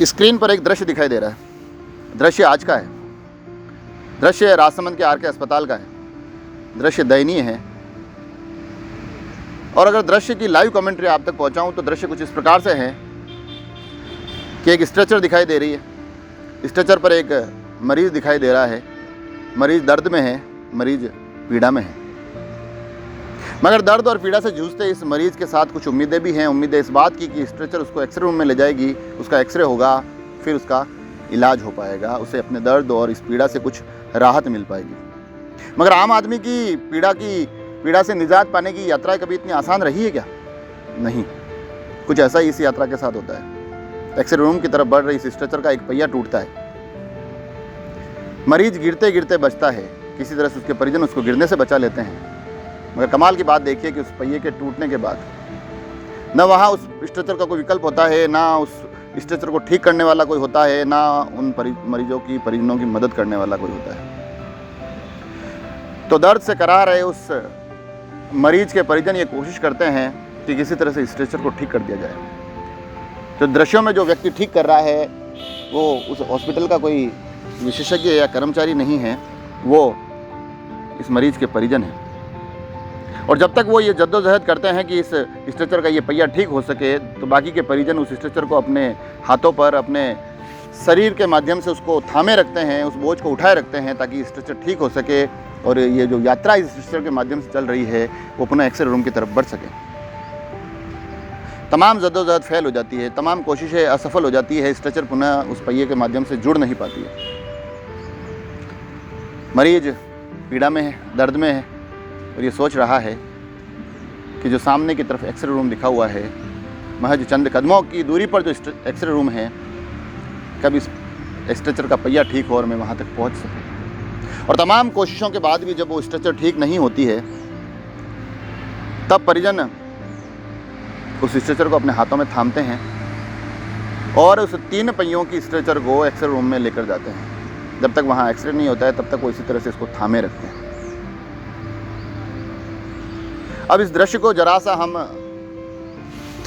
Screen पर एक दृश्य दिखाई दे रहा है। दृश्य आज का है, दृश्य राजसमंद के आरके अस्पताल का है, दृश्य दयनीय है। और अगर दृश्य की लाइव कमेंट्री आप तक पहुंचाऊं तो दृश्य कुछ इस प्रकार से है कि एक स्ट्रेचर दिखाई दे रही है। स्ट्रेचर पर एक मरीज़ दिखाई दे रहा है। मरीज़ दर्द में है, मरीज़ पीड़ा में है। मगर दर्द और पीड़ा से जूझते इस मरीज़ के साथ कुछ उम्मीदें भी हैं। उम्मीदें इस बात की कि स्ट्रेचर उसको एक्सरे रूम में ले जाएगी, उसका एक्सरे होगा, फिर उसका इलाज हो पाएगा, उसे अपने दर्द और इस पीड़ा से कुछ राहत मिल पाएगी। मगर आम आदमी की पीड़ा से निजात पाने की यात्रा कभी इतनी आसान रही है क्या? नहीं। कुछ ऐसा ही इस यात्रा के साथ होता है। एक्सरे रूम की तरफ बढ़ रही इस स्ट्रेचर का एक पहिया टूटता है। मरीज गिरते गिरते बचता है। किसी तरह से उसके परिजन उसको गिरने से बचा लेते हैं। मगर कमाल की बात देखिए कि उस पहिए के टूटने के बाद न वहाँ उस स्ट्रेचर का कोई विकल्प होता है, ना उस स्ट्रेचर को ठीक करने वाला कोई होता है, ना उन मरीजों की परिजनों की मदद करने वाला कोई होता है। तो दर्द से कराह रहे उस मरीज के परिजन ये कोशिश करते हैं कि किसी तरह से स्ट्रेचर को ठीक कर दिया जाए। तो दृश्यों में जो व्यक्ति ठीक कर रहा है वो उस हॉस्पिटल का कोई विशेषज्ञ या कर्मचारी नहीं है, वो इस मरीज के परिजन हैं। और जब तक वो ये जद्दोजहद करते हैं कि इस स्ट्रेचर का ये पहिया ठीक हो सके, तो बाकी के परिजन उस स्ट्रेचर को अपने हाथों पर, अपने शरीर के माध्यम से उसको थामे रखते हैं, उस बोझ को उठाए रखते हैं ताकि स्ट्रेचर ठीक हो सके और ये जो यात्रा इस स्ट्रेचर के माध्यम से चल रही है वो पुनः एक्सरे रूम की तरफ बढ़ सके। तमाम जद्दोजहद फेल हो जाती है, तमाम कोशिशें असफल हो जाती है, स्ट्रेचर पुनः उस पहिए के माध्यम से जुड़ नहीं पाती है। मरीज पीड़ा में है, दर्द में है और ये सोच रहा है कि जो सामने की तरफ एक्सरे रूम दिखा हुआ है, महज चंद कदमों की दूरी पर जो एक्सरे रूम है, कब इस स्ट्रेचर का पहिया ठीक हो और मैं वहाँ तक पहुँच सकूँ। और तमाम कोशिशों के बाद भी जब वो स्ट्रेचर ठीक नहीं होती है, तब परिजन उस स्ट्रेचर को अपने हाथों में थामते हैं और उस 3 पहियों की स्ट्रेचर को एक्सरे रूम में लेकर जाते हैं। जब तक वहाँ एक्सरे नहीं होता है तब तक वो इसी तरह से इसको थामे रखते हैं। अब इस दृश्य को जरा सा हम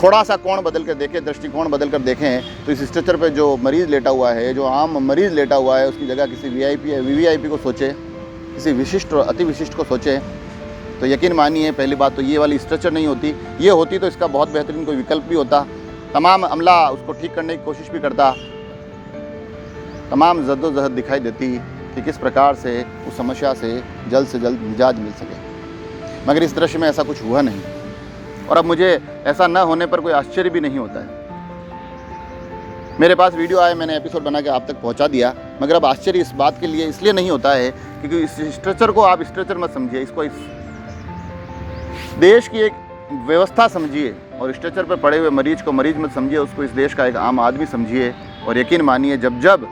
थोड़ा सा कोण बदल कर देखें, दृष्टिकोण बदल कर देखें, तो इस स्ट्रेचर पे जो मरीज़ लेटा हुआ है, जो आम मरीज़ लेटा हुआ है, उसकी जगह किसी वीआईपी या वीवीआईपी को सोचे, किसी विशिष्ट और अति विशिष्ट को सोचे, तो यकीन मानिए पहली बात तो ये वाली स्ट्रेचर नहीं होती। ये होती तो इसका बहुत बेहतरीन कोई विकल्प भी होता। तमाम अमला उसको ठीक करने की कोशिश भी करता, तमाम जद्दोजहद दिखाई देती कि किस प्रकार से उस समस्या से जल्द निजात मिल सके। मगर इस दृश्य में ऐसा कुछ हुआ नहीं और अब मुझे ऐसा न होने पर कोई आश्चर्य भी नहीं होता है। मेरे पास वीडियो आए, मैंने एपिसोड बना के आप तक पहुंचा दिया, मगर अब आश्चर्य इस बात के लिए इसलिए नहीं होता है क्योंकि इस स्ट्रेचर को आप स्ट्रेचर मत समझिए, इसको इस देश की एक व्यवस्था समझिए और स्ट्रेचर पर पड़े हुए मरीज को मरीज मत समझिए, उसको इस देश का एक आम आदमी समझिए। और यकीन मानिए जब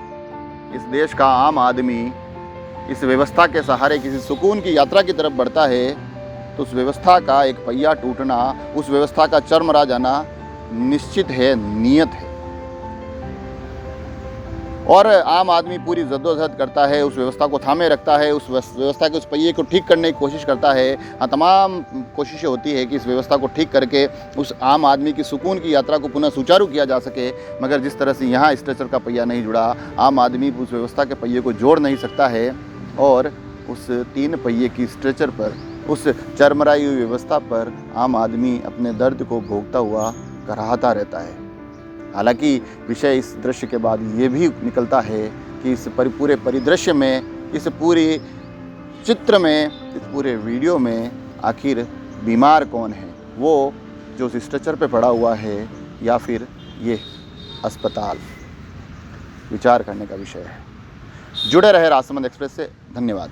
इस देश का आम आदमी इस व्यवस्था के सहारे किसी सुकून की यात्रा की तरफ बढ़ता है, तो उस व्यवस्था का एक पहिया टूटना, उस व्यवस्था का चरमरा जाना निश्चित है, नियत है। और आम आदमी पूरी जद्दोजहद करता है, उस व्यवस्था को थामे रखता है, उस व्यवस्था के उस पहिए को ठीक करने की कोशिश करता है। हाँ, तमाम कोशिशें होती है कि इस व्यवस्था को ठीक करके उस आम आदमी की सुकून की यात्रा को पुनः सुचारू किया जा सके। मगर जिस तरह से यहाँ स्ट्रेचर का पहिया नहीं जुड़ा, आम आदमी उस व्यवस्था के पहिए को जोड़ नहीं सकता है और उस 3 पहिए की स्ट्रेचर पर, उस चरमराई हुई व्यवस्था पर आम आदमी अपने दर्द को भोगता हुआ कराहता रहता है। हालांकि विषय इस दृश्य के बाद ये भी निकलता है कि इस पूरे परिदृश्य में, इस पूरे चित्र में, इस पूरे वीडियो में आखिर बीमार कौन है? वो जो उस स्ट्रेचर पे पड़ा हुआ है या फिर ये अस्पताल? विचार करने का विषय है। जुड़े रहे राजसमंद एक्सप्रेस से। धन्यवाद।